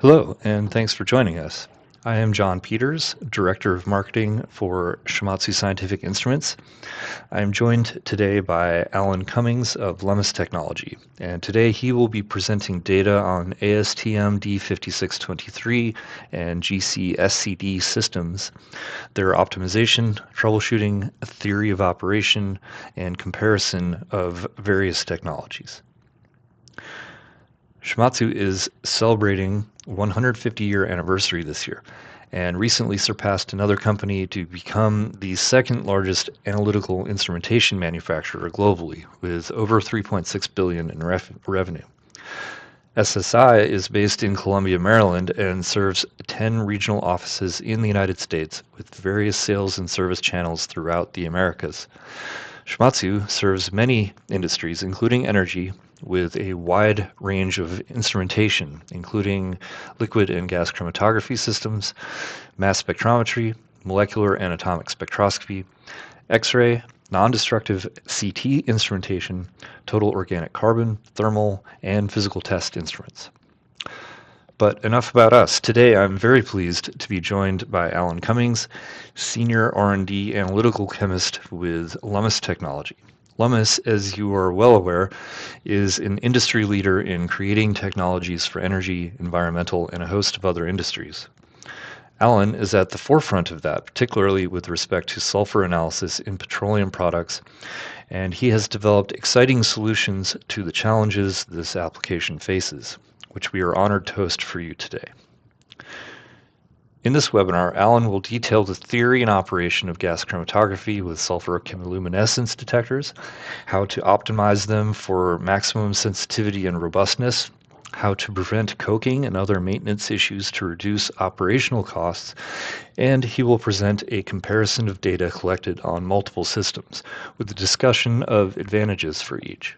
Hello, and thanks for joining us. I am John Peters, Director of Marketing for Shimadzu Scientific Instruments. I am joined today by Alan Cummings of Lummus Technology, and today he will be presenting data on ASTM D5623 and GC-SCD systems, their optimization, troubleshooting, theory of operation, and comparison of various technologies. Shimadzu is celebrating 150-year anniversary this year and recently surpassed another company to become the second largest analytical instrumentation manufacturer globally with over 3.6 billion in revenue. SSI is based in Columbia, Maryland and serves 10 regional offices in the United States with various sales and service channels throughout the Americas. Shimadzu serves many industries, including energy, with a wide range of instrumentation, including liquid and gas chromatography systems, mass spectrometry, molecular and atomic spectroscopy, X-ray, non-destructive CT instrumentation, total organic carbon, thermal, and physical test instruments. But enough about us. Today I'm very pleased to be joined by Alan Cummings, Senior R&D Analytical Chemist with Lummus Technology. Lummus, as you are well aware, is an industry leader in creating technologies for energy, environmental, and a host of other industries. Alan is at the forefront of that, particularly with respect to sulfur analysis in petroleum products, and he has developed exciting solutions to the challenges this application faces, which we are honored to host for you today. In this webinar, Alan will detail the theory and operation of gas chromatography with sulfur chemiluminescence detectors, how to optimize them for maximum sensitivity and robustness, how to prevent coking and other maintenance issues to reduce operational costs, and he will present a comparison of data collected on multiple systems with a discussion of advantages for each.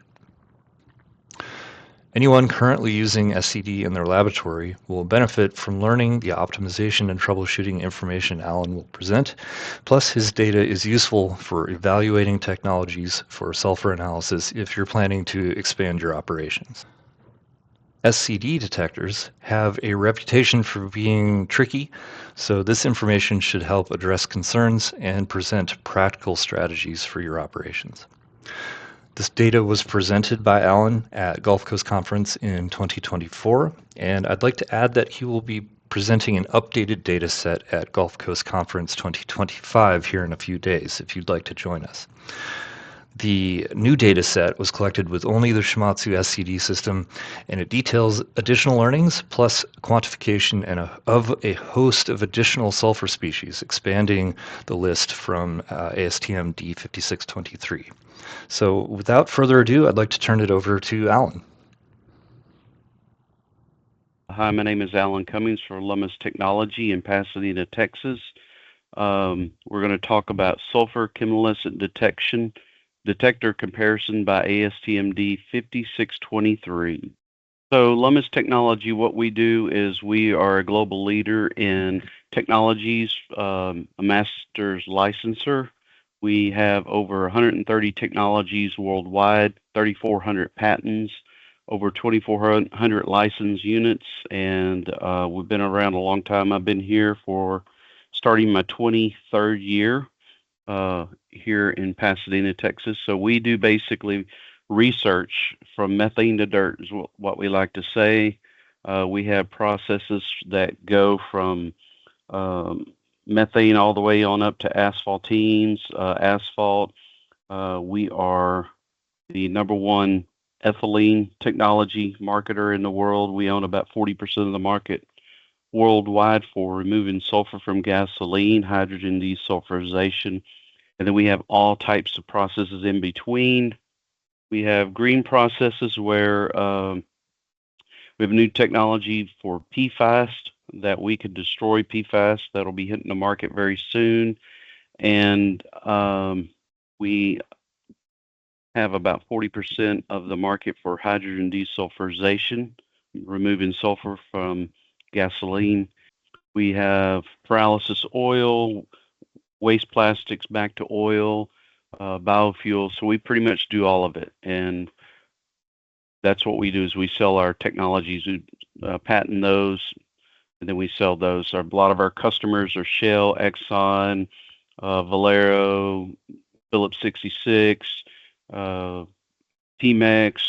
Anyone currently using SCD in their laboratory will benefit from learning the optimization and troubleshooting information Alan will present, plus his data is useful for evaluating technologies for sulfur analysis if you're planning to expand your operations. SCD detectors have a reputation for being tricky, so this information should help address concerns and present practical strategies for your operations. This data was presented by Alan at Gulf Coast Conference in 2024, and I'd like to add that he will be presenting an updated data set at Gulf Coast Conference 2025 here in a few days, if you'd like to join us. The new data set was collected with only the Shimadzu SCD system, and it details additional learnings plus quantification of a host of additional sulfur species, expanding the list from ASTM D5623. So without further ado, I'd like to turn it over to Alan. Hi, my name is Alan Cummings for Lummus Technology in Pasadena, Texas. We're going to talk about sulfur chemiluminescent detector comparison by ASTM D5623. So Lummus Technology, what we do is we are a global leader in technologies, a master's licensor. We have over 130 technologies worldwide, 3,400 patents, over 2,400 licensed units, and we've been around a long time. I've been here for starting my 23rd year here in Pasadena, Texas. So we do basically research from methane to dirt is what we like to say. We have processes that go from methane all the way on up to asphaltenes, asphalt. We are the #1 ethylene technology marketer in the world. We own about 40% of the market worldwide for removing sulfur from gasoline, hydrogen desulfurization, and then we have all types of processes in between. We have green processes where we have new technology for PFAS that we could destroy PFAS that'll be hitting the market very soon, and we have about 40% of the market for hydrogen desulfurization, removing sulfur from gasoline. We have pyrolysis oil, waste plastics back to oil, biofuels. So we pretty much do all of it, and that's what we do is we sell our technologies, we patent those, and then we sell those. A lot of our customers are Shell, Exxon, Valero, Phillips 66, uh, Pemex,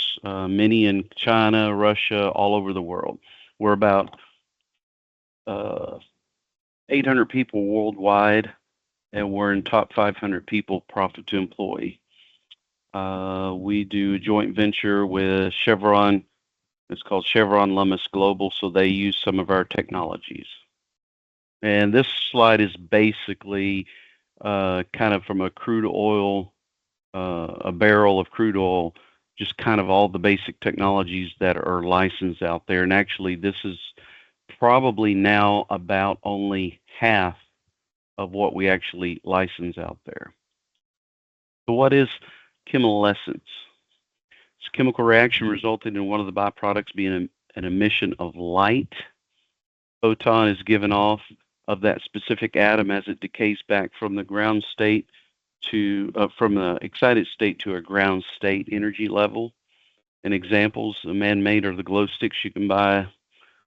many in China, Russia, all over the world. We're about uh, 800 people worldwide, and we're in top 500 people profit to employee. We do a joint venture with Chevron. It's called Chevron Lummus Global, so they use some of our technologies. And this slide is basically kind of from a crude oil, a barrel of crude oil, just kind of all the basic technologies that are licensed out there. And actually, this is probably now about only half of what we actually license out there. So what is chemiluminescence? It's a chemical reaction resulting in one of the byproducts being an emission of light. Photon is given off of that specific atom as it decays back from the ground state to from the excited state to a ground state energy level. And examples, the man-made are the glow sticks you can buy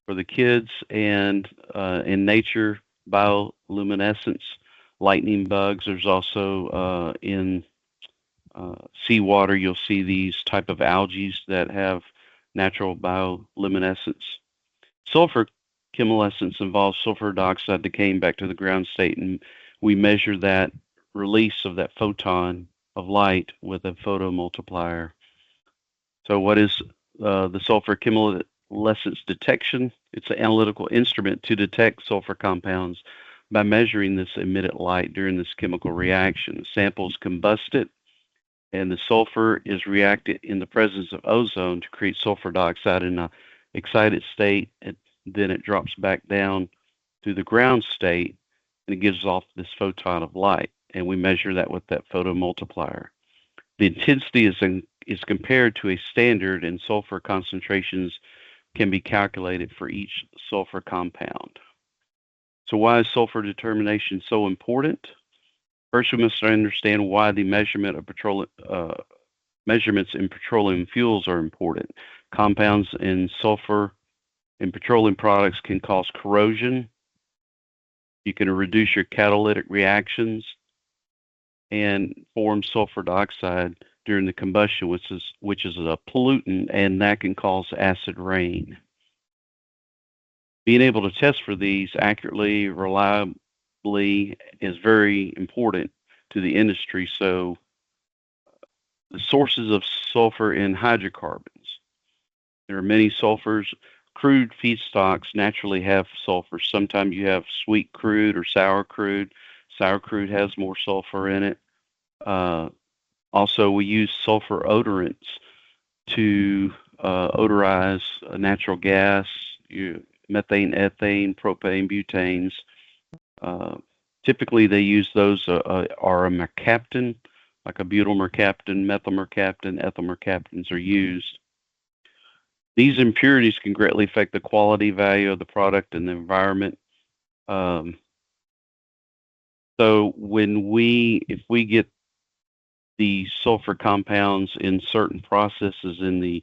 for the kids, and in nature, bioluminescence, lightning bugs. There's also in seawater, you'll see these type of algae that have natural bioluminescence. Sulfur chemiluminescence involves sulfur dioxide decaying back to the ground state, and we measure that release of that photon of light with a photomultiplier. So what is the sulfur chemiluminescence detection? It's an analytical instrument to detect sulfur compounds by measuring this emitted light during this chemical reaction. Samples combust it, and the sulfur is reacted in the presence of ozone to create sulfur dioxide in an excited state, and then it drops back down to the ground state, and it gives off this photon of light, and we measure that with that photomultiplier. The intensity is compared to a standard, and sulfur concentrations can be calculated for each sulfur compound. So why is sulfur determination so important? First, we must understand why the measurement of measurements in petroleum fuels are important. Compounds in sulfur in petroleum products can cause corrosion. You can reduce your catalytic reactions and form sulfur dioxide during the combustion, which is a pollutant, and that can cause acid rain. Being able to test for these accurately, reliably, is very important to the industry. So the sources of sulfur in hydrocarbons. There are many sulfurs. Crude feedstocks naturally have sulfur. Sometimes you have sweet crude or sour crude. Sour crude has more sulfur in it. Also, we use sulfur odorants to odorize natural gas, methane, ethane, propane, butanes. Typically, they use those are a mercaptan, like a butyl mercaptan, methyl mercaptan, ethyl mercaptans are used. These impurities can greatly affect the quality value of the product and the environment. So if we get the sulfur compounds in certain processes in the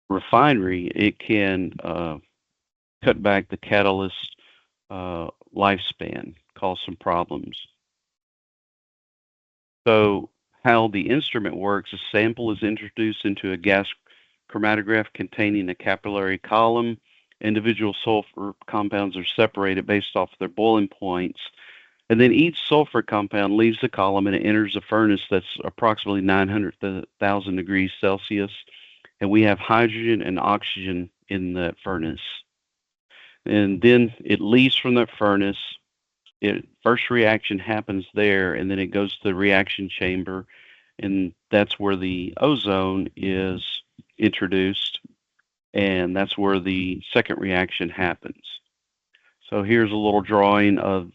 refinery, it can cut back the catalyst lifespan, cause some problems. So how the instrument works, a sample is introduced into a gas chromatograph containing a capillary column. Individual sulfur compounds are separated based off their boiling points. And then each sulfur compound leaves the column and it enters a furnace that's approximately 900,000 degrees Celsius. And we have hydrogen and oxygen in that furnace. And then it leaves from that furnace. First reaction happens there, and then it goes to the reaction chamber, and that's where the ozone is introduced, and that's where the second reaction happens. So here's a little drawing of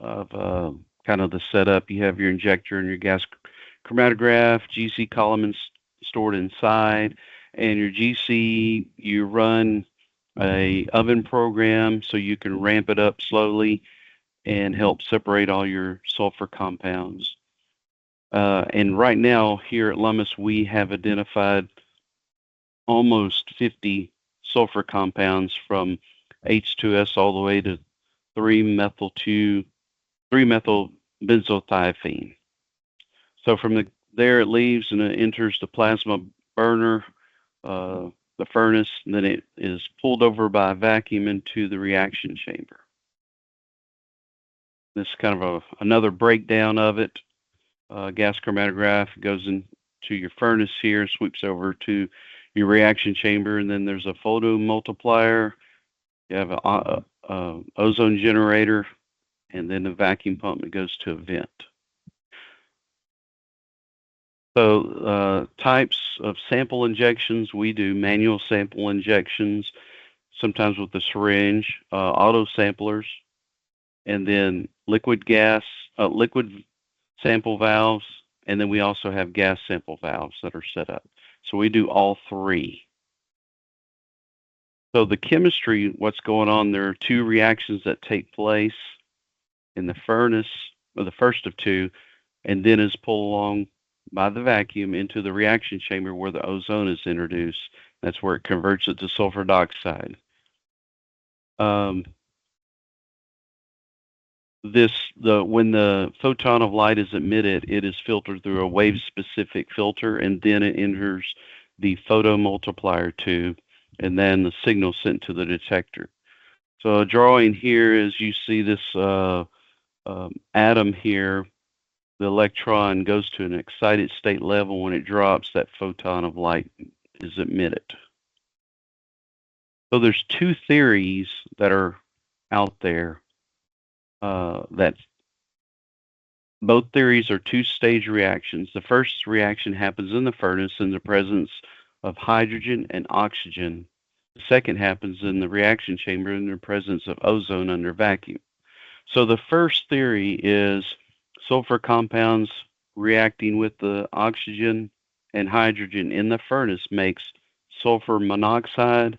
kind of the setup. You have your injector and your gas chromatograph, GC column stored inside, and your GC, you run a oven program so you can ramp it up slowly and help separate all your sulfur compounds. And right now here at Lummus, we have identified almost 50 sulfur compounds from H2S all the way to 3-methyl benzothiophene. So from there it leaves and it enters the plasma burner, the furnace, and then it is pulled over by a vacuum into the reaction chamber. This is kind of another breakdown of it. Gas chromatograph goes into your furnace here, sweeps over to your reaction chamber, and then there's a photomultiplier. You have a ozone generator, and then a vacuum pump that goes to a vent. So types of sample injections, we do manual sample injections, sometimes with a syringe, auto samplers, and then liquid sample valves, and then we also have gas sample valves that are set up. So we do all three. So the chemistry, what's going on, there are two reactions that take place in the furnace, or the first of two, and then is pulled along by the vacuum into the reaction chamber where the ozone is introduced. That's where it converts it to sulfur dioxide. When the photon of light is emitted, it is filtered through a wave-specific filter, and then it enters the photomultiplier tube, and then the signal sent to the detector. So a drawing here is you see this atom here. The electron goes to an excited state level. When it drops, that photon of light is emitted. So there's two theories that are out there. That both theories are two-stage reactions. The first reaction happens in the furnace in the presence of hydrogen and oxygen. The second happens in the reaction chamber in the presence of ozone under vacuum. So the first theory is sulfur compounds reacting with the oxygen and hydrogen in the furnace makes sulfur monoxide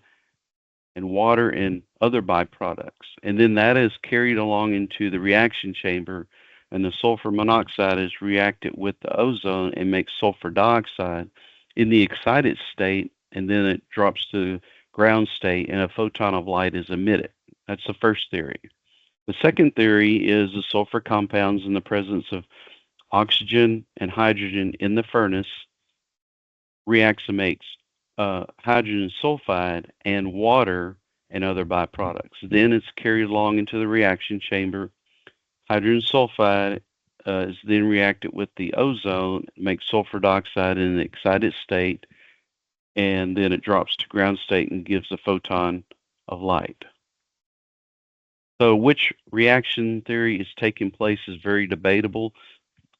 and water and other byproducts. And then that is carried along into the reaction chamber, and the sulfur monoxide is reacted with the ozone and makes sulfur dioxide in the excited state, and then it drops to ground state and a photon of light is emitted. That's the first theory. The second theory is the sulfur compounds in the presence of oxygen and hydrogen in the furnace reacts to make hydrogen sulfide and water and other byproducts. Then it's carried along into the reaction chamber. Hydrogen sulfide is then reacted with the ozone, makes sulfur dioxide in an excited state, and then it drops to ground state and gives a photon of light. So which reaction theory is taking place is very debatable.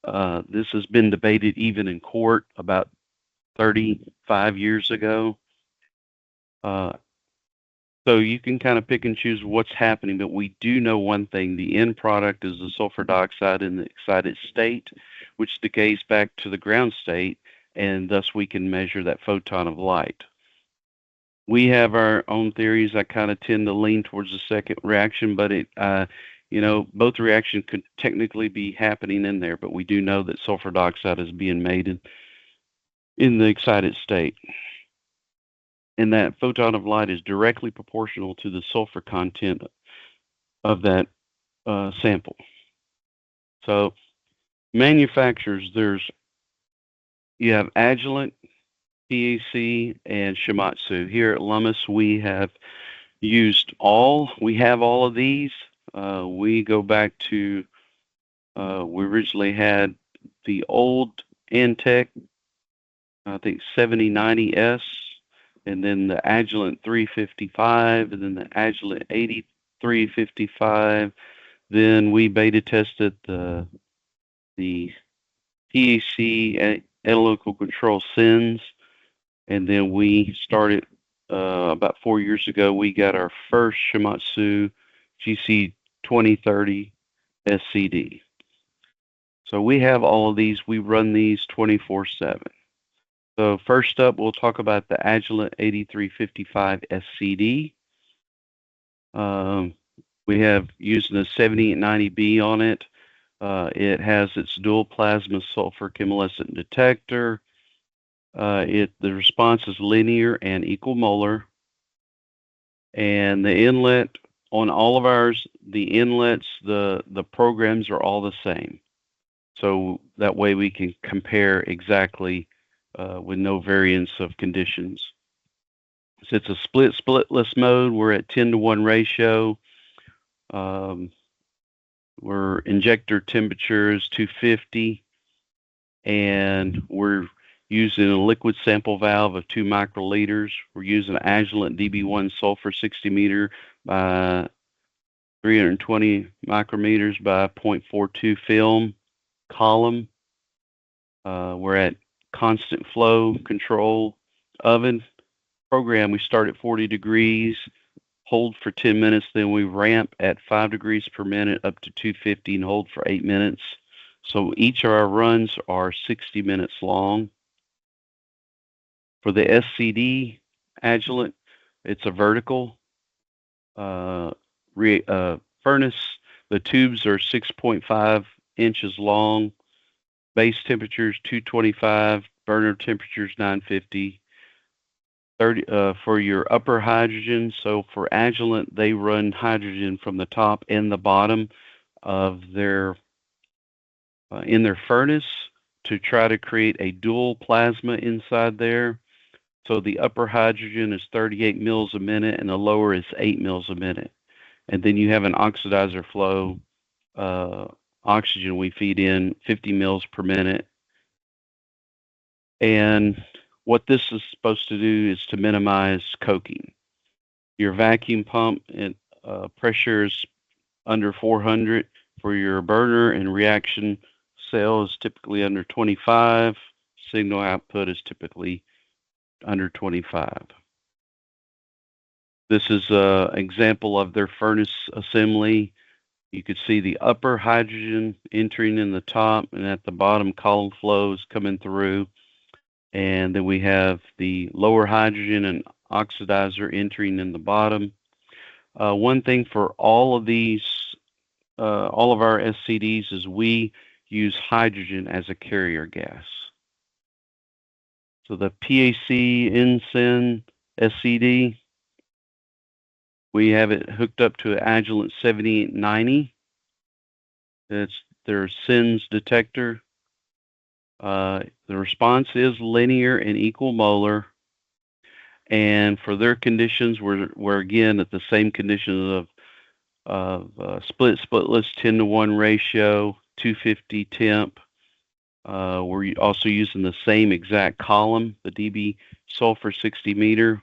This has been debated even in court about 35 years ago. So you can kind of pick and choose what's happening, but we do know one thing. The end product is the sulfur dioxide in the excited state, which decays back to the ground state, and thus we can measure that photon of light. We have our own theories. I kind of tend to lean towards the second reaction, but both reactions could technically be happening in there, but we do know that sulfur dioxide is being made in the excited state. And that photon of light is directly proportional to the sulfur content of that sample. So manufacturers, you have Agilent, PAC, and Shimatsu. Here at Lummus, we have all of these. We go back to, we originally had the old Antec, I think 7090S, and then the Agilent 355, and then the Agilent 8355. Then we beta tested the PAC analytical control SENS, and then we started about 4 years ago. We got our first Shimatsu GC2030 SCD. So we have all of these. We run these 24/7. So first up, we'll talk about the Agilent 8355 SCD. We have using the 7890B on it. It has its dual plasma sulfur chemiluminescent detector. The response is linear and equimolar. And the inlet on all of ours, the inlets, the programs are all the same. So that way we can compare exactly with no variance of conditions. So it's a splitless mode. We're at 10-to-1 ratio. Um, we're injector temperature is 250, and we're using a liquid sample valve of 2 microliters. We're using Agilent DB1 sulfur 60 meter by 320 micrometers by 0.42 film column. We're at constant flow control oven program. We start at 40 degrees, hold for 10 minutes, then we ramp at 5 degrees per minute up to 250 and hold for 8 minutes. So each of our runs are 60 minutes long. For the SCD Agilent, it's a vertical furnace. The tubes are 6.5 inches long. Base temperature is 225. Burner temperature is 950. 30 for your upper hydrogen. So for Agilent, they run hydrogen from the top and the bottom of their in their furnace to try to create a dual plasma inside there. So the upper hydrogen is 38 mils a minute and the lower is 8 mils a minute. And then you have an oxidizer flow oxygen we feed in 50 mils per minute. And what this is supposed to do is to minimize coking. Your vacuum pump and pressure is under 400 for your burner, and reaction cell is typically under 25. Signal output is typically under 25. This is an example of their furnace assembly. You could see the upper hydrogen entering in the top, and at the bottom column flows coming through. And then we have the lower hydrogen and oxidizer entering in the bottom. One thing for all of these, all of our SCDs is we use hydrogen as a carrier gas. So the PAC Ensign SCD, we have it hooked up to an Agilent 7890. It's their SINS detector. The response is linear and equal molar. And for their conditions, we're again at the same conditions of splitless 10-to-1 ratio, 250 temp. We're also using the same exact column, the DB sulfur 60 meter,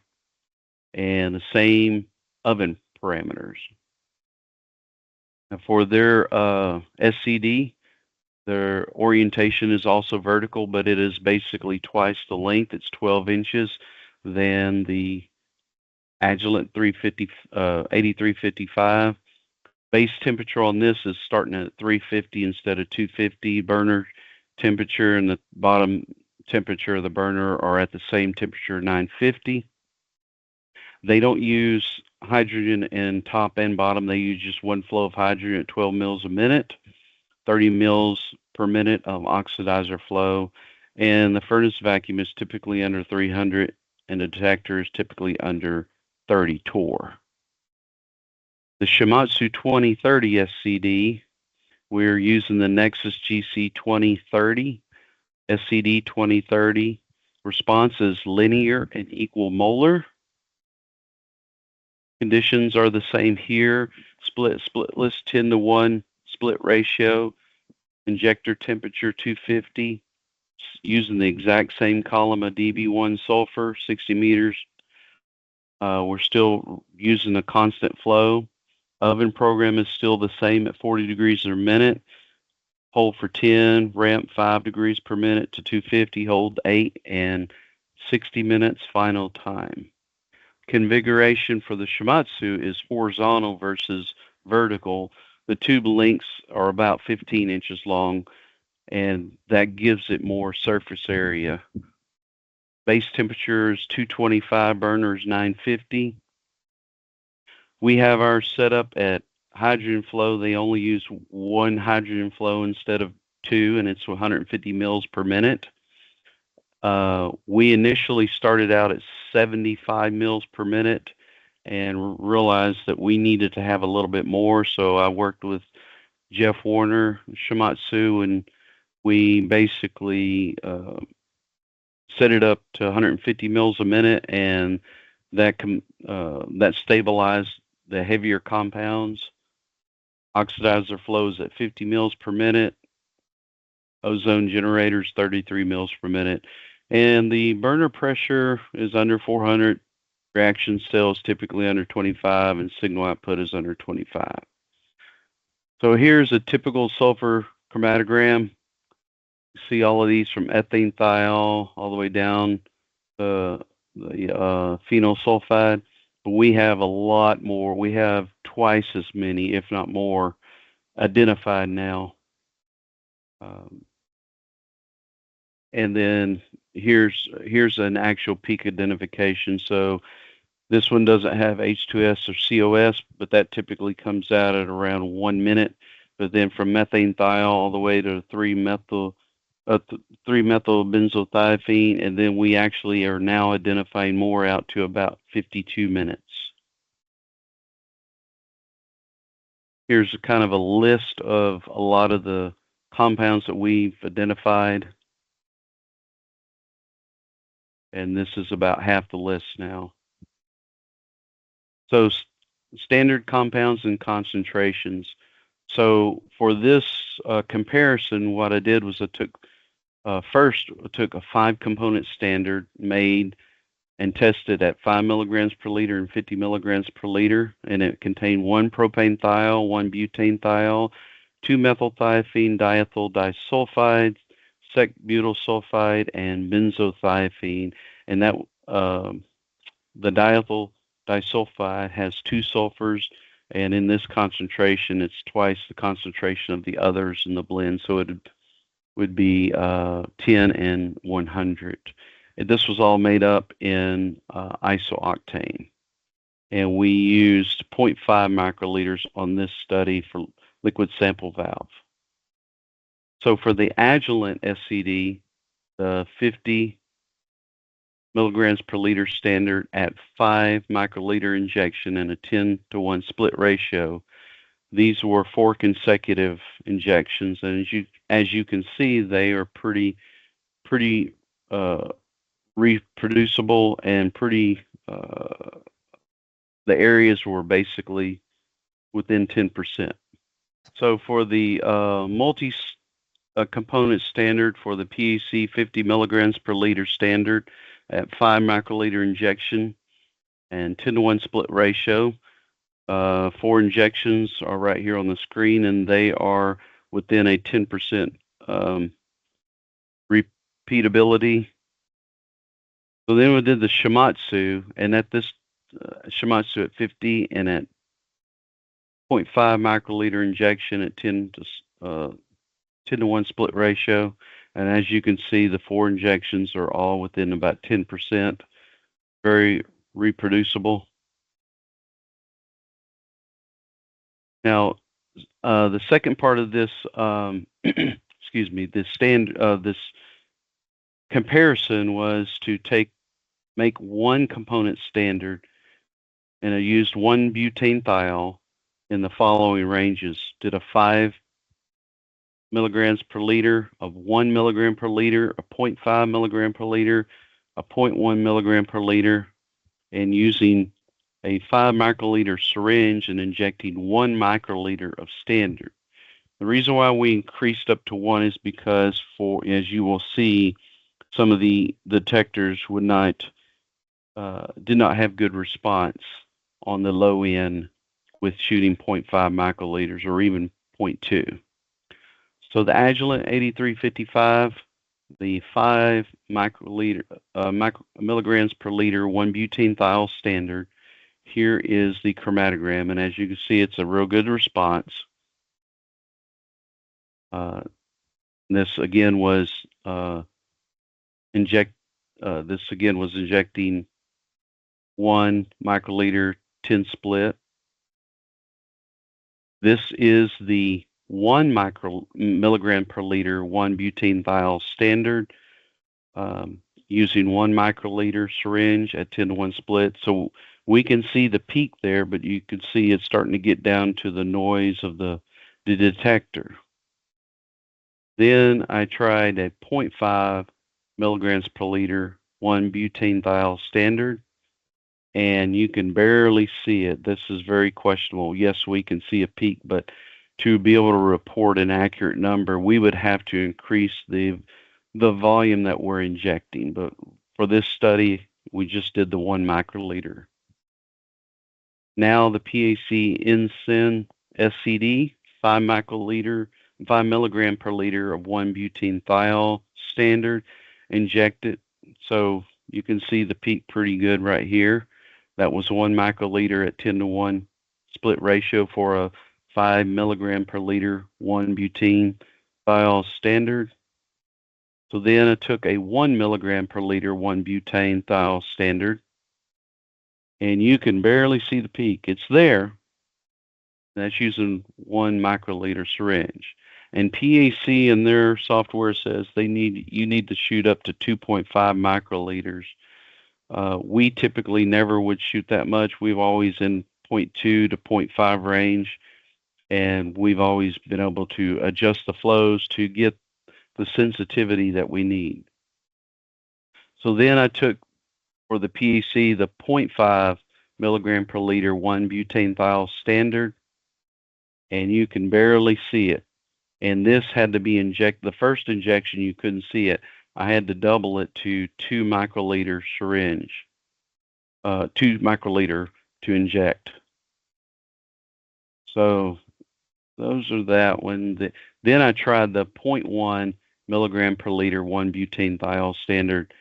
and the same oven parameters. And for their SCD, their orientation is also vertical, but it is basically twice the length. It's 12 inches than the Agilent 8355. Base temperature on this is starting at 350 instead of 250. Burner temperature and the bottom temperature of the burner are at the same temperature, 950. They don't use hydrogen in top and bottom. They use just one flow of hydrogen at 12 mils a minute, 30 mils per minute of oxidizer flow. And the furnace vacuum is typically under 300, and the detector is typically under 30 torr. The Shimadzu 2030 SCD, we're using the Nexus GC 2030, SCD 2030. Response is linear and equal molar. Conditions are the same here. Splitless 10-to-1 split ratio. Injector temperature 250. Using the exact same column of DB1 sulfur, 60 meters. We're still using a constant flow. Oven program is still the same at 40 degrees per minute. Hold for 10, ramp 5 degrees per minute to 250, hold 8, and 60 minutes final time. Configuration for the Shimadzu is horizontal versus vertical. The tube lengths are about 15 inches long, and that gives it more surface area. Base temperature is 225, burner is 950. We have our setup at hydrogen flow. They only use one hydrogen flow instead of two, and it's 150 mils per minute. We initially started out at 75 mils per minute, and realized that we needed to have a little bit more. So I worked with Jeff Warner, Shimatsu, and we basically set it up to 150 mils a minute, and that stabilized the heavier compounds. Oxidizer flows at 50 mils per minute. Ozone generators 33 mils per minute, and the burner pressure is under 400. Reaction cells typically under 25, and signal output is under 25. So here's a typical sulfur chromatogram. See all of these from ethane thiol all the way down the phenol sulfide, but we have a lot more. We have twice as many, if not more, identified now. And then here's an actual peak identification. So this one doesn't have H2S or COS, but that typically comes out at around 1 minute. But then from methane thiol all the way to 3-methyl 3-methylbenzothiophene, and then we actually are now identifying more out to about 52 minutes. Here's a kind of a list of a lot of the compounds that we've identified, and this is about half the list now. So standard compounds and concentrations. So for this comparison, what I did was I took a 5-component standard made and tested at 5 milligrams per liter and 50 milligrams per liter, and it contained 1 propane thiol, 1 butane thiol, 2-methylthiophene diethyl disulfide, sec-butyl sulfide, and benzothiophene. And that the diethyl disulfide has 2 sulfurs, and in this concentration, it's twice the concentration of the others in the blend. So it would be 10 and 100. This was all made up in isooctane, and we used 0.5 microliters on this study for liquid sample valve. So for the Agilent SCD, the 50 milligrams per liter standard at 5 microliter injection and a 10-to-1 split ratio, these were 4 consecutive injections, and as you can see, they are pretty reproducible and pretty. The areas were basically within 10%. So for the multi-component standard for the PEC 50 milligrams per liter standard at 5 microliter injection and 10-to-1 split ratio, 4 injections are right here on the screen, and they are within a 10% repeatability. So then we did the Shimatsu, and at this Shimatsu at 50 and at 0.5 microliter injection at 10-to-1 split ratio. And as you can see, the 4 injections are all within about 10%, very reproducible. Now, the second part of this, excuse me, this comparison was to make 1 component standard, and I used 1 butane thiol in the following ranges. Did a 5 milligrams per liter, of 1 milligram per liter, a 0.5 milligram per liter, a 0.1 milligram per liter, and using a 5 microliter syringe and injecting 1 microliter of standard. The reason why we increased up to 1 is because, as you will see, some of the detectors did not have good response on the low end with shooting 0.5 microliters or even 0.2. So the Agilent 8355, the 5 milligrams per liter 1 butane thiol standard. Here is the chromatogram, and as you can see, it's a real good response. This again was injecting 1 microliter 10 split. This is the 1 milligram per liter 1 butane thiol standard, using 1 microliter syringe at 10-to-1 split. So We can see the peak there, but you can see it's starting to get down to the noise of the detector. Then I tried a 0.5 milligrams per liter 1-butane-thiol standard, and you can barely see it. This is very questionable. Yes, we can see a peak, but to be able to report an accurate number, we would have to increase the volume that we're injecting. But for this study, we just did the 1 microliter. Now the PAC Incin SCD, 5 microliter, 5 milligram per liter of 1-butane-thiol standard, injected. So you can see the peak pretty good right here. That was 1 microliter at 10-to-1 split ratio for a 5 milligram per liter 1-butane-thiol standard. So then I took a 1 milligram per liter 1-butane-thiol standard, and you can barely see the peak. It's there. That's using 1 microliter syringe. And PAC in their software says you need to shoot up to 2.5 microliters. We typically never would shoot that much. We've always in 0.2 to 0.5 range, and we've always been able to adjust the flows to get the sensitivity that we need. So then I took for the PAC the 0.5 milligram per liter 1-butane-thiol standard, and you can barely see it. And this had to be injected. The first injection, you couldn't see it. I had to double it to 2 microliter syringe, 2 microliter to inject. So those are that one. Then I tried the 0.1 milligram per liter 1-butane-thiol standard,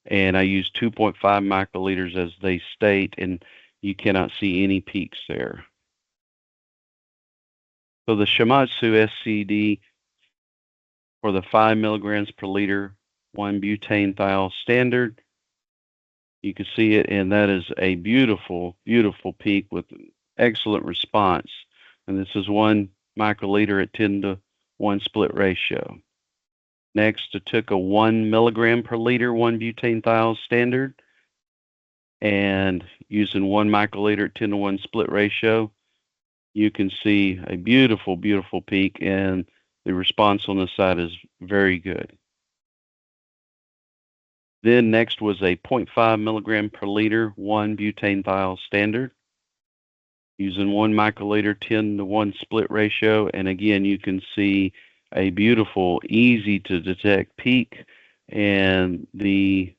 and I used 2.5 microliters as they state, and you cannot see any peaks there. So the Shimadzu SCD for the 5 milligrams per liter 1-butane-thiol standard, you can see it, and that is a beautiful, beautiful peak with excellent response. And this is 1 microliter at 10-to-1 split ratio. Next, I took a 1 milligram per liter 1-butane-thiol standard, and using 1 microliter at 10-to-1 split ratio, you can see a beautiful, beautiful peak, and the response on this side is very good. Then next was a 0.5 milligram per liter 1-butane-thiol standard, using 1 microliter 10-to-1 split ratio, and again you can see a beautiful, easy to detect peak, and the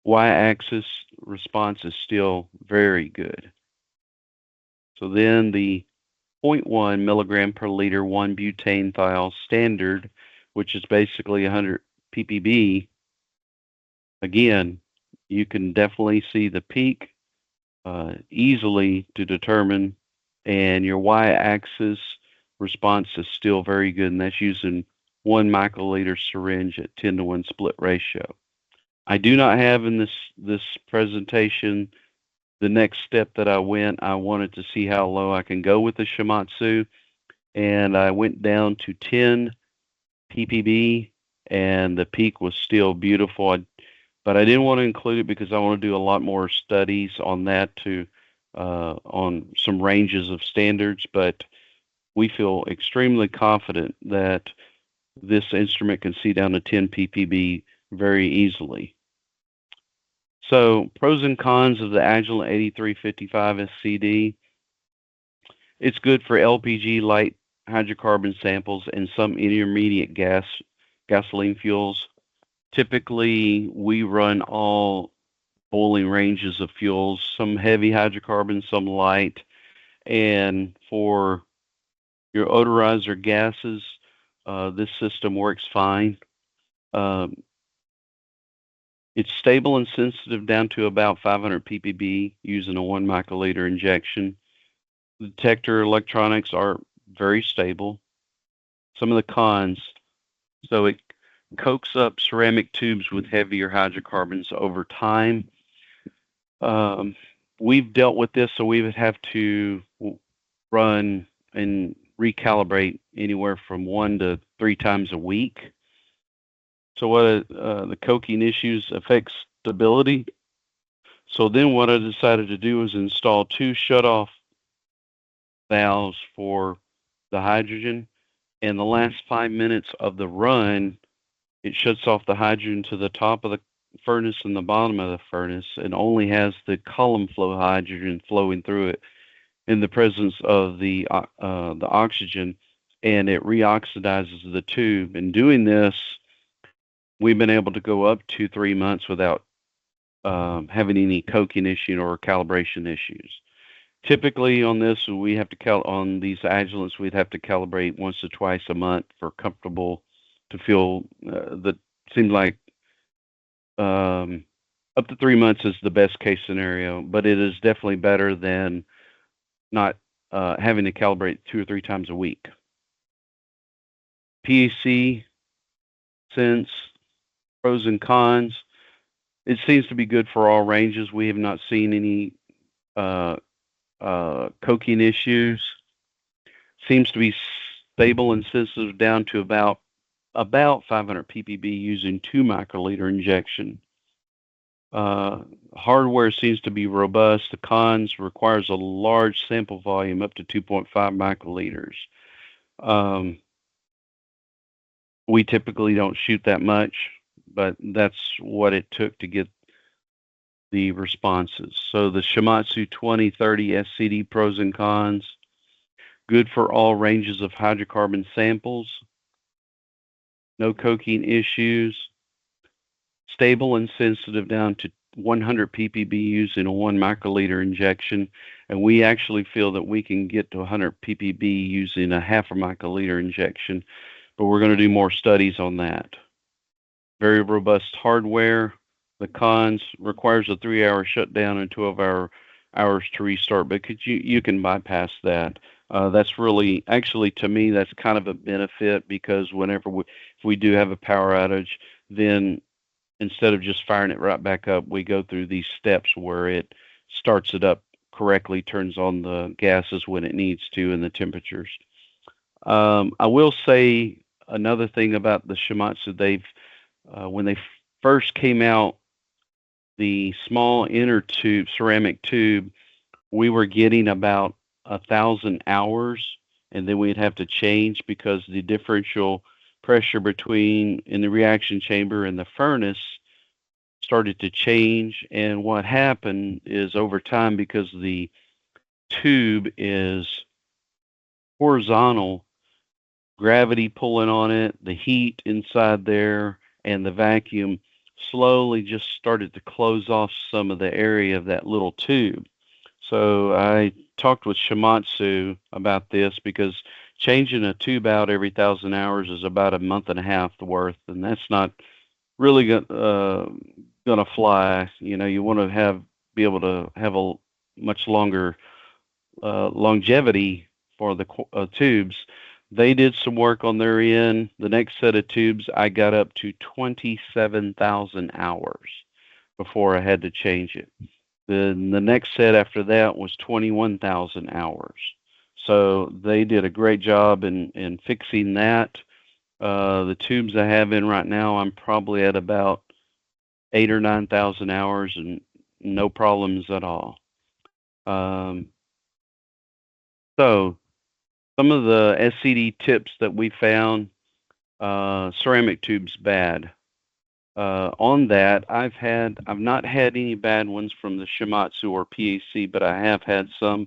y-axis response is still very good. So then the 0.1 milligram per liter 1-butane-thiol standard, which is basically 100 ppb, again, you can definitely see the peak easily to determine, and your y-axis response is still very good, and that's using 1 microliter syringe at 10-to-1 split ratio. I do not have in this presentation the next step that I wanted to see how low I can go with the Shimadzu, and I went down to 10 ppb, and the peak was still beautiful. But I didn't want to include it because I want to do a lot more studies on that on some ranges of standards. But we feel extremely confident that this instrument can see down to 10 ppb very easily. So pros and cons of the Agilent 8355 SCD. It's good for LPG light hydrocarbon samples and some intermediate gasoline fuels. Typically, we run all boiling ranges of fuels, some heavy hydrocarbons, some light. And for your odorizer gases, this system works fine. It's stable and sensitive down to about 500 ppb using a 1 microliter injection. The detector electronics are very stable. Some of the cons, so it coats up ceramic tubes with heavier hydrocarbons over time. We've dealt with this, so we would have to run and recalibrate anywhere from 1 to 3 times a week. So what the coking issues affect stability. So then what I decided to do was install two shutoff valves for the hydrogen. And the last 5 minutes of the run, it shuts off the hydrogen to the top of the furnace and the bottom of the furnace and only has the column flow hydrogen flowing through it in the presence of the oxygen, and it reoxidizes the tube. In doing this, we've been able to go up to 3 months without having any coking issue or calibration issues. Typically on this, we have to on these Agilents, we'd have to calibrate once or twice a month for comfortable to feel that seemed like up to 3 months is the best case scenario, but it is definitely better than not having to calibrate 2 or 3 times a week. PEC, sense, pros and cons. It seems to be good for all ranges. We have not seen any coking issues. Seems to be stable and sensitive down to about 500 ppb using 2 microliter injection. Hardware seems to be robust. The cons requires a large sample volume up to 2.5 microliters. We typically don't shoot that much, but that's what it took to get the responses. So the Shimatsu 2030 SCD pros and cons, good for all ranges of hydrocarbon samples, no coking issues, stable and sensitive down to 100 ppb using a 1 microliter injection, and we actually feel that we can get to 100 ppb using a half a microliter injection, but we're going to do more studies on that. Very robust hardware. The cons requires a 3-hour shutdown and 12 hours to restart, but you can bypass that. That's really, actually, to me, that's kind of a benefit, because whenever if we do have a power outage, then instead of just firing it right back up, we go through these steps where it starts it up correctly, turns on the gases when it needs to, and the temperatures. I will say another thing about the Shimatsu, when they first came out, the small inner tube, ceramic tube, we were getting about 1,000 hours, and then we'd have to change because the differential pressure in the reaction chamber and the furnace started to change. And what happened is, over time, because the tube is horizontal, gravity pulling on it, the heat inside there, and the vacuum slowly just started to close off some of the area of that little tube. So I talked with Shimatsu about this, because changing a tube out every 1,000 hours is about a month and a half worth, and that's not really gonna fly. You want to be able to have a much longer longevity for the tubes. They did some work on their end. The next set of tubes, I got up to 27,000 hours before I had to change it. Then the next set after that was 21,000 hours. So they did a great job in fixing that. The tubes I have in right now, I'm probably at about 8,000 or 9,000 hours and no problems at all. So some of the SCD tips that we found, ceramic tubes bad. On that, I've not had any bad ones from the Shimatsu or PAC, but I have had some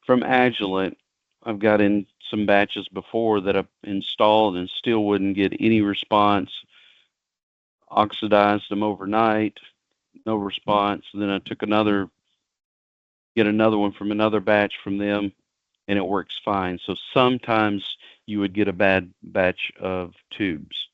from Agilent. I've got in some batches before that I've installed and still wouldn't get any response. Oxidized them overnight, no response. And then I took another one from another batch from them, and it works fine. So sometimes you would get a bad batch of tubes.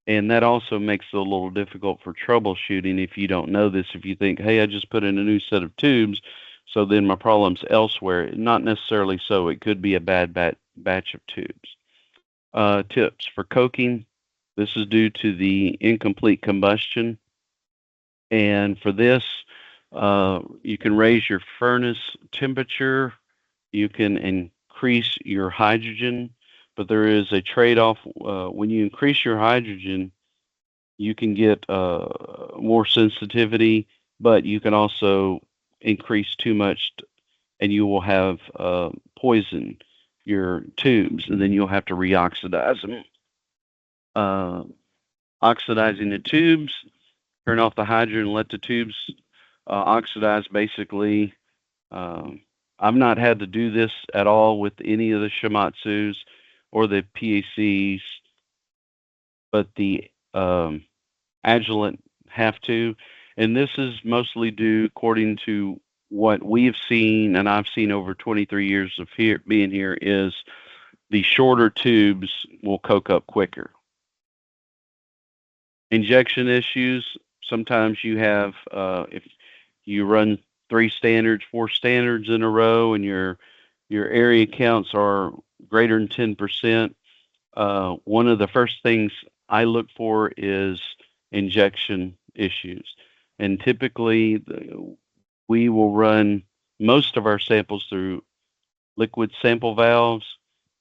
And that also makes it a little difficult for troubleshooting if you don't know this. If you think, hey, I just put in a new set of tubes, so then my problem's elsewhere. Not necessarily so. It could be a bad batch of tubes. Tips for coking. This is due to the incomplete combustion. And for this, you can raise your furnace temperature. You can increase your hydrogen, but there is a trade-off. When you increase your hydrogen, you can get more sensitivity, but you can also increase too much, and you will have poison your tubes, and then you'll have to reoxidize them. Uh, Oxidizing the tubes, turn off the hydrogen, let the tubes oxidize basically. Um, I've not had to do this at all with any of the Shimatsus or the PACs, but the Agilent have to. And this is mostly due, according to what we've seen, and I've seen over 23 years of being here, is the shorter tubes will coke up quicker. Injection issues, sometimes you have, if you run 3 standards, 4 standards in a row, and your area counts are greater than 10%, one of the first things I look for is injection issues. And typically, we will run most of our samples through liquid sample valves,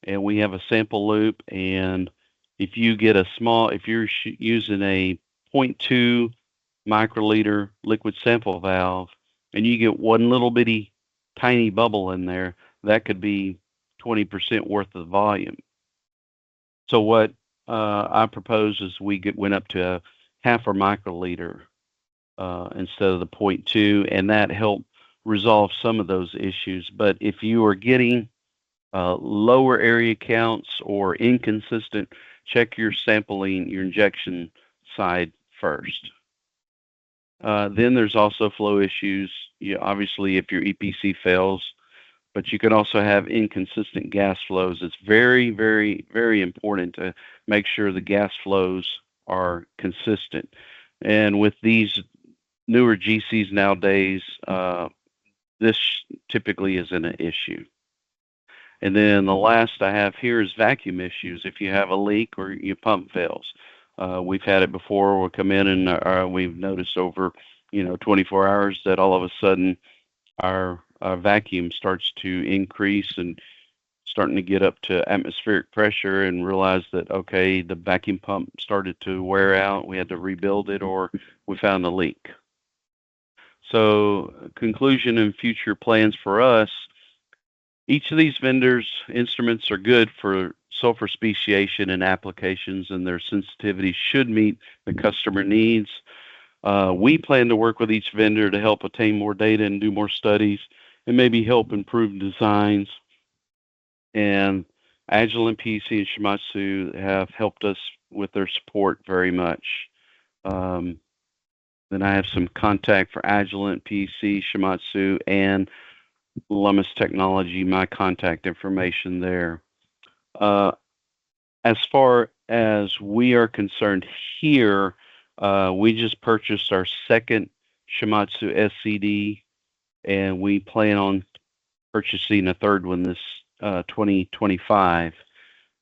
and we have a sample loop. And if you get if you're using a zero 0.2 microliter liquid sample valve, and you get one little bitty tiny bubble in there, that could be 20% worth of volume. So what I propose is went up to a half a microliter instead of the zero 0.2, and that helped resolve some of those issues. But if you are getting lower area counts or inconsistent, check your sampling, your injection side first. Then there's also flow issues. Obviously, if your EPC fails, but you can also have inconsistent gas flows. It's very, very, very important to make sure the gas flows are consistent. And with these newer GCs nowadays, this typically isn't an issue. And then the last I have here is vacuum issues. If you have a leak or your pump fails, we've had it before. We'll come in and we've noticed over 24 hours that all of a sudden our vacuum starts to increase and starting to get up to atmospheric pressure, and realize that, okay, the vacuum pump started to wear out. We had to rebuild it, or we found a leak. So conclusion and future plans for us, each of these vendors' instruments are good for sulfur speciation and applications, and their sensitivity should meet the customer needs. We plan to work with each vendor to help attain more data and do more studies, and maybe help improve designs. And Agilent, PC, and Shimatsu have helped us with their support very much. Then I have some contact for Agilent, PC, Shimatsu, and Lummus Technology, my contact information there. As far as we are concerned here, we just purchased our second Shimatsu SCD, and we plan on purchasing a third one this 2025.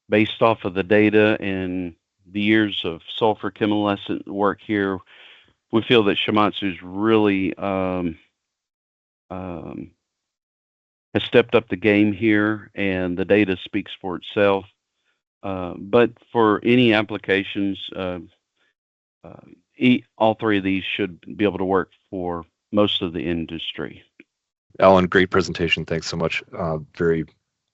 Based off of the data and the years of sulfur chemiluminescent work here, we feel that Shimatsu's really has stepped up the game here, and the data speaks for itself. But for any applications, all three of these should be able to work for most of the industry. Alan, great presentation. Thanks so much. Very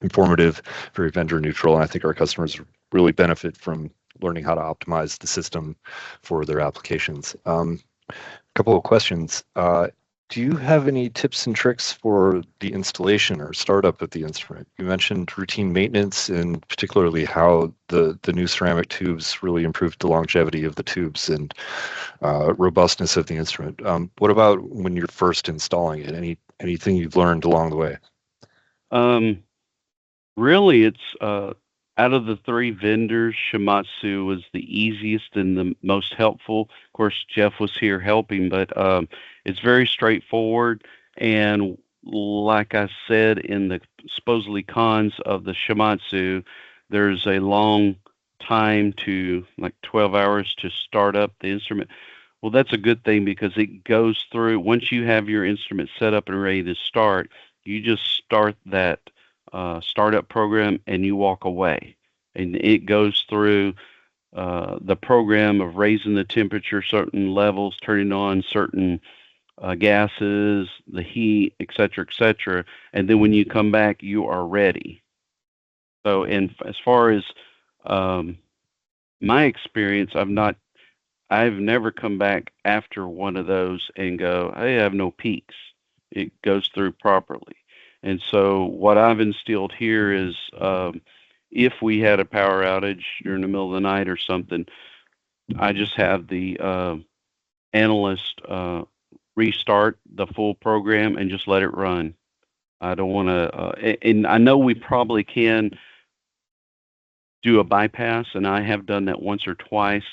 informative, very vendor neutral, and I think our customers really benefit from learning how to optimize the system for their applications. A couple of questions. Do you have any tips and tricks for the installation or startup of the instrument? You mentioned routine maintenance, and particularly how the new ceramic tubes really improved the longevity of the tubes and robustness of the instrument. What about when you're first installing it? Anything you've learned along the way? Really, it's out of the three vendors, Shimatsu was the easiest and the most helpful. Of course, Jeff was here helping, but it's very straightforward. And like I said, in the supposedly cons of the Shimatsu, there's a long time to, like 12 hours to start up the instrument. Well, that's a good thing, because it goes through, once you have your instrument set up and ready to start, you just start that startup program and you walk away. And it goes through the program of raising the temperature, certain levels, turning on certain gases, the heat, et cetera, and then when you come back, you are ready. So, and as far as um, my experience, I've never come back after one of those and go, hey, I have no peaks. It goes through properly. And so, what I've instilled here is if we had a power outage during the middle of the night or something, I just have the analyst restart the full program and just let it run. I don't want to, and I know we probably can do a bypass, and I have done that once or twice.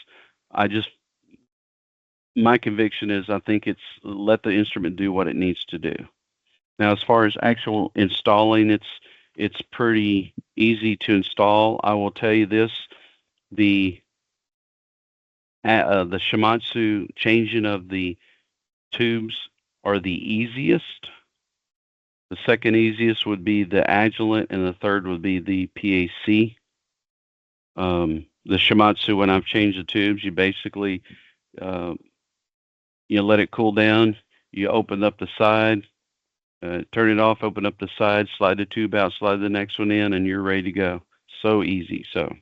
I just, my conviction is I think it's let the instrument do what it needs to do. Now, as far as actual installing, it's pretty easy to install. I will tell you this: the the Shimatsu changing of the tubes are the easiest. The second easiest would be the Agilent, and the third would be the PAC. The Shimatsu, when I've changed the tubes, you basically uh, you let it cool down. You open up the side, turn it off, open up the side, slide the tube out, slide the next one in, and you're ready to go. So easy. So,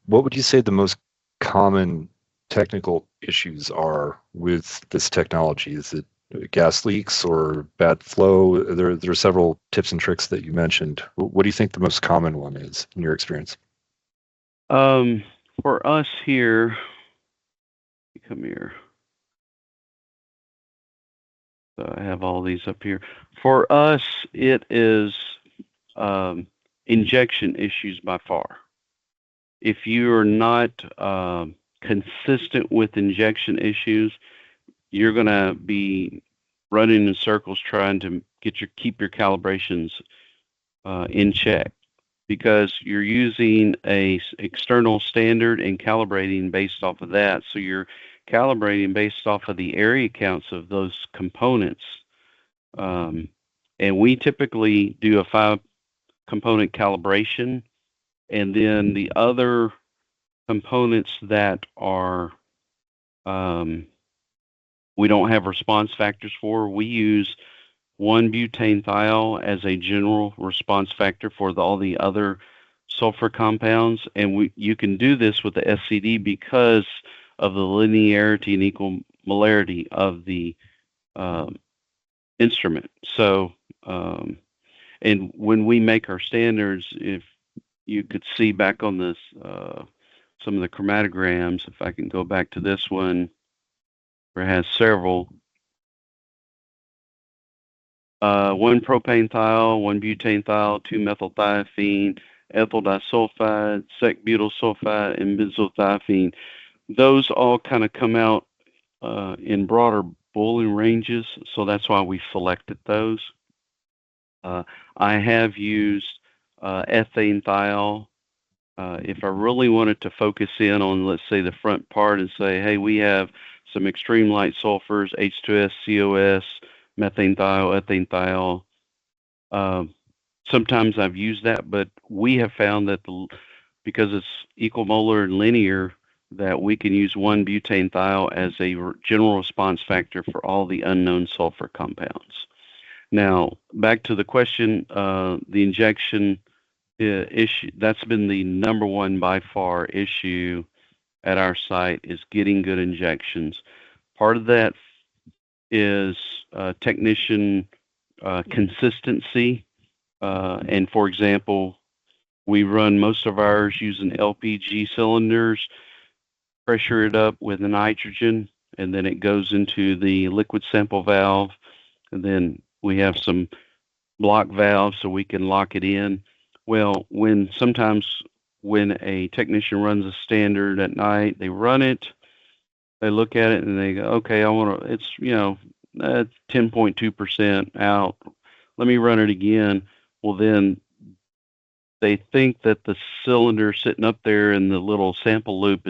What would you say the most common technical issues are with this technology? Is it gas leaks or bad flow? There are several tips and tricks that you mentioned. What do you think the most common one is in your experience? um, for us here, come here. So I have all these up here. For us, it is injection issues by far. If you are not consistent with injection issues, you're going to be running in circles trying to keep your calibrations in check because you're using a external standard and calibrating based off of that. So you're calibrating based off of the area counts of those components. Um, and we typically do a 5 component calibration, and then the other components that are we don't have response factors for, we use 1-butane-thiol as a general response factor for all the other sulfur compounds, and you can do this with the SCD because of the linearity and equal molarity of the um, instrument. So, and when we make our standards, if you could see back on this, some of the chromatograms, if I can go back to this one, where it has several. 1-propane-thiol, 1-butane-thiol, 2-methylthiophene, ethyl disulfide, sec-butyl sulfide, and benzothiophenone. Those all kind of come out in broader boiling ranges, so that's why we selected those. I have used ethane-thiol. If I really wanted to focus in on, let's say, the front part and say, hey, we have some extreme light sulfurs, H2S, COS, methane-thiol, ethane-thiol. Sometimes I've used that, but we have found that because it's equimolar and linear, that we can use 1-butane-thiol as a general response factor for all the unknown sulfur compounds. Now, back to the question, the injection issue, that's been the number one by far issue at our site is getting good injections. Part of that is technician consistency. And for example, we run most of ours using LPG cylinders, pressure it up with nitrogen, and then it goes into the liquid sample valve. And then we have some block valves so we can lock it in. Well, sometimes when a technician runs a standard at night, they run it, they look at it, and they go, okay, it's 10.2% out. Let me run it again. Well, then they think that the cylinder sitting up there in the little sample loop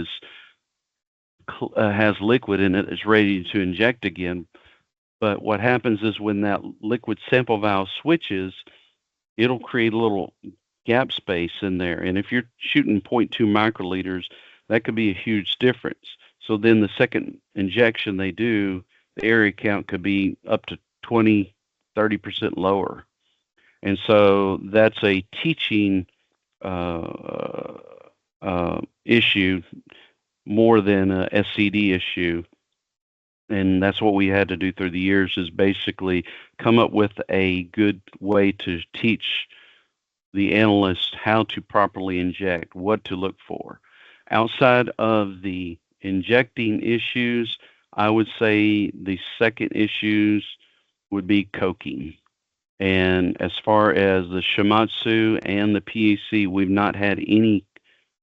has liquid in it, is ready to inject again. But what happens is when that liquid sample valve switches, it'll create a little gap space in there. And if you're shooting 0.2 microliters, that could be a huge difference. So then the second injection they do the area count could be up to 20, 30% lower. And so that's a teaching uh, issue more than a SCD issue. And that's what we had to do through the years, is basically come up with a good way to teach the analyst how to properly inject, what to look for. Outside of the injecting issues, I would say the second issues would be coking. And as far as the Shimatsu and the PEC, we've not had any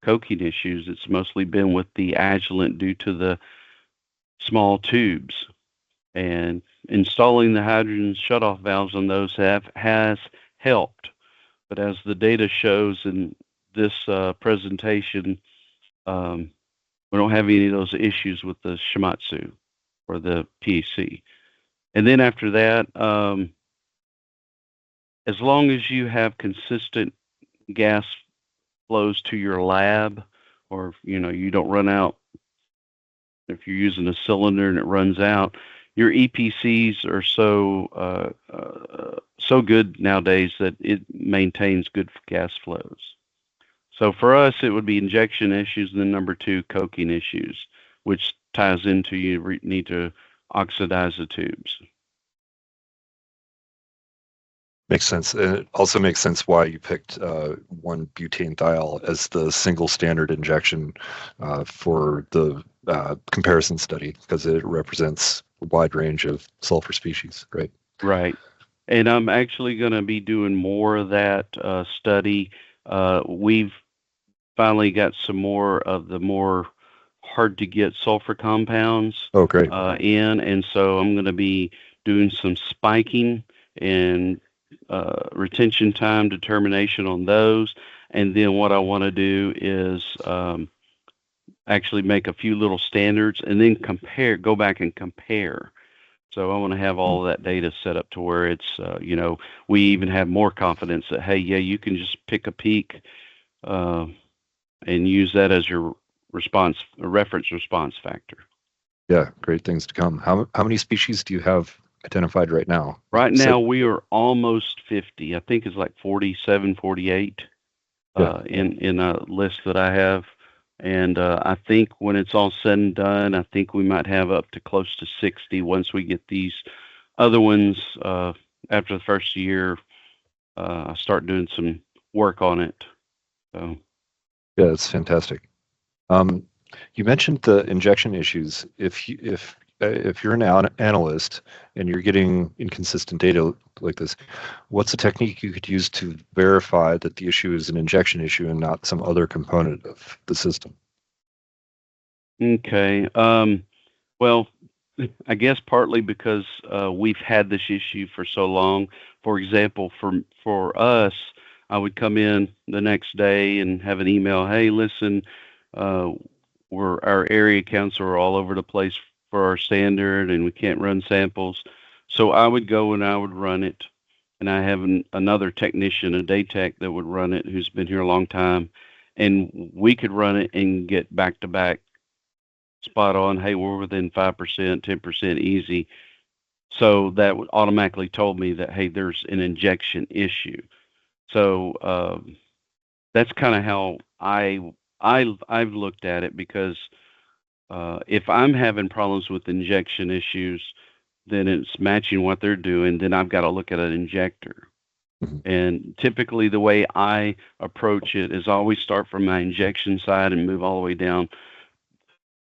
coking issues. It's mostly been with the Agilent due to the small tubes. And installing the hydrogen shutoff valves on those has helped. But as the data shows in this presentation, we don't have any of those issues with the Shimatsu or the PEC. And then after that, as long as you have consistent gas flows to your lab, or you don't run out, if you're using a cylinder and it runs out, your EPCs are so good nowadays that it maintains good gas flows. So for us, it would be injection issues, and then number two, coking issues, which ties into you need to oxidize the tubes. Makes sense. And it also makes sense why you picked 1-butane-thiol as the single standard injection for the comparison study, because it represents a wide range of sulfur species, right? Right. And I'm actually going to be doing more of that study. We've finally got some more of the more hard to get sulfur compounds great. in, and so I'm going to be doing some spiking and retention time determination on those. And then what I want to do is actually make a few little standards and then go back and compare. So I want to have all of that data set up to where it's, we even have more confidence that, hey, yeah, you can just pick a peak and use that as your reference response factor. Yeah, great things to come. How many species do you have identified right now? Right now, we are almost 50. I think it's like 47, 48 in a list that I have. And I think when it's all said and done, I think we might have up to close to 60 once we get these other ones after the first year. I start doing some work on it. So. Yeah, that's fantastic. You mentioned the injection issues. If you're an analyst and you're getting inconsistent data like this, what's a technique you could use to verify that the issue is an injection issue and not some other component of the system? Okay. Well, I guess partly because we've had this issue for so long. For example, for us, I would come in the next day and have an email. Hey, listen, our area counts are all over the place for our standard, and we can't run samples. So I would go and I would run it, and I have another technician, a day tech, that would run it, who's been here a long time, and we could run it and get back to back spot on. Hey, we're within 5%, 10% easy. So that would automatically told me that, hey, there's an injection issue. So that's kind of how I've looked at it, because if I'm having problems with injection issues, then it's matching what they're doing. Then I've got to look at an injector. And typically the way I approach it is I always start from my injection side and move all the way down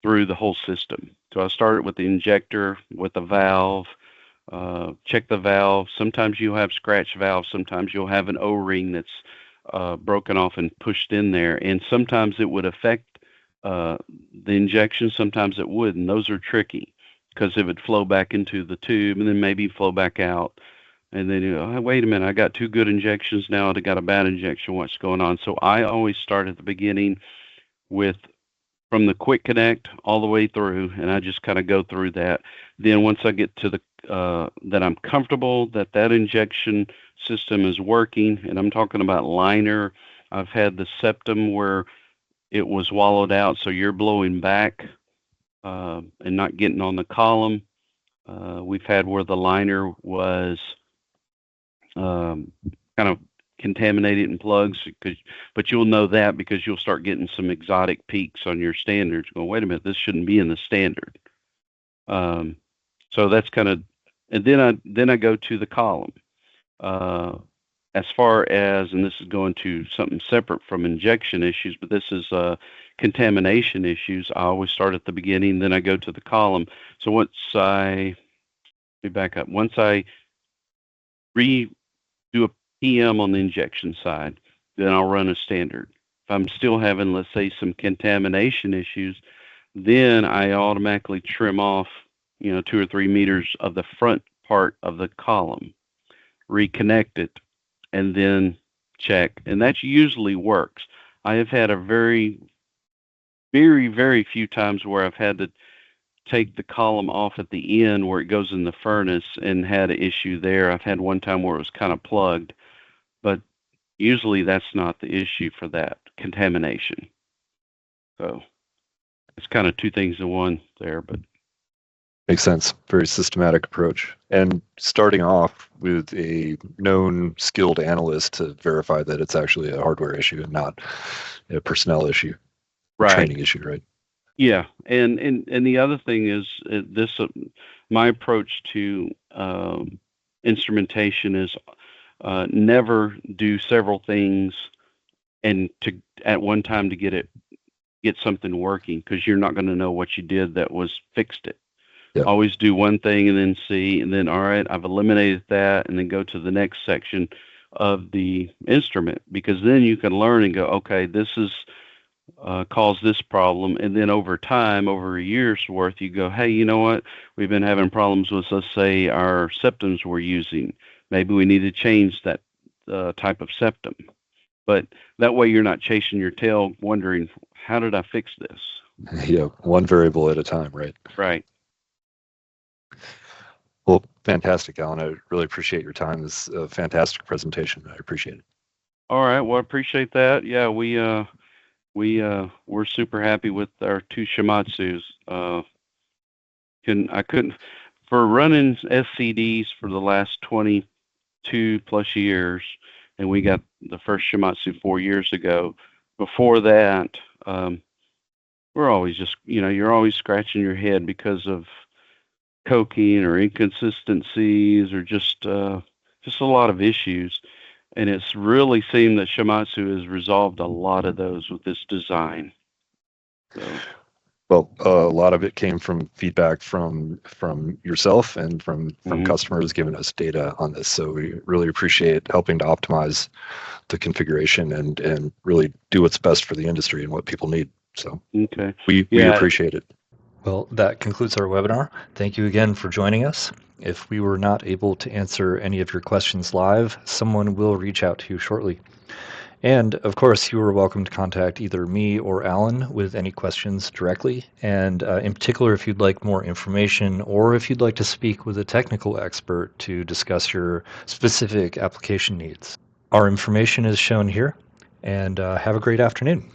through the whole system. So I started with the injector, with the valve, check the valve. Sometimes you'll have scratch valves. Sometimes you'll have an O-ring that's broken off and pushed in there. And sometimes it would affect the injection. Sometimes it wouldn't. And those are tricky, because it would flow back into the tube and then maybe flow back out. And then, oh, wait a minute, I got two good injections now. I got a bad injection. What's going on? So I always start at the beginning from the quick connect all the way through, and I just kind of go through that. Then once I get to that I'm comfortable that injection system is working, and I'm talking about liner. I've had the septum where it was wallowed out, so you're blowing back and not getting on the column. We've had where the liner was kind of contaminated in plugs, but you'll know that because you'll start getting some exotic peaks on your standards. Going, wait a minute, this shouldn't be in the standard. Um, so that's kind of, and then I go to the column. As far as, and this is going to something separate from injection issues, but this is contamination issues. I always start at the beginning, then I go to the column. So let me back up. Once I redo a PM on the injection side, then I'll run a standard. If I'm still having, let's say, some contamination issues, then I automatically trim off, 2 or 3 meters of the front part of the column, reconnect it, and then check. And that usually works. I have had a very, very, very few times where I've had to take the column off at the end where it goes in the furnace and had an issue there. I've had one time where it was kind of plugged, but usually that's not the issue for that contamination. So it's kind of two things in one there, but Makes sense. Very systematic approach. And starting off with a known skilled analyst to verify that it's actually a hardware issue and not a personnel issue, right. Training issue, right? Yeah, and the other thing is my approach to instrumentation is never do several things and to at one time to get something working, because you're not going to know what you did that was fixed it. Yep. Always do one thing and then see, and then all right, I've eliminated that, and then go to the next section of the instrument, because then you can learn and go, okay, this is caused this problem, and then over time, over a year's worth, you go, hey, you know what? We've been having problems with, let's say, our septums we're using. Maybe we need to change that type of septum. But that way, you're not chasing your tail, wondering, how did I fix this? Yeah, one variable at a time, right? Right. Well, fantastic, Alan. I really appreciate your time. This is a fantastic presentation. I appreciate it. All right. Well, I appreciate that. Yeah, we're super happy with our two Shimatsus. I couldn't, for running SCDs for the last 22 plus years, and we got the first Shimatsu 4 years ago. Before that, we're always just, you're always scratching your head because of coking or inconsistencies or just a lot of issues. And it's really seemed that Shimatsu has resolved a lot of those with this design. So. Well, a lot of it came from feedback from yourself and from customers giving us data on this. So we really appreciate helping to optimize the configuration and really do what's best for the industry and what people need. So okay, we appreciate it. Well, that concludes our webinar. Thank you again for joining us. If we were not able to answer any of your questions live, someone will reach out to you shortly. And of course, you are welcome to contact either me or Alan with any questions directly. And in particular, if you'd like more information or if you'd like to speak with a technical expert to discuss your specific application needs. Our information is shown here, and have a great afternoon.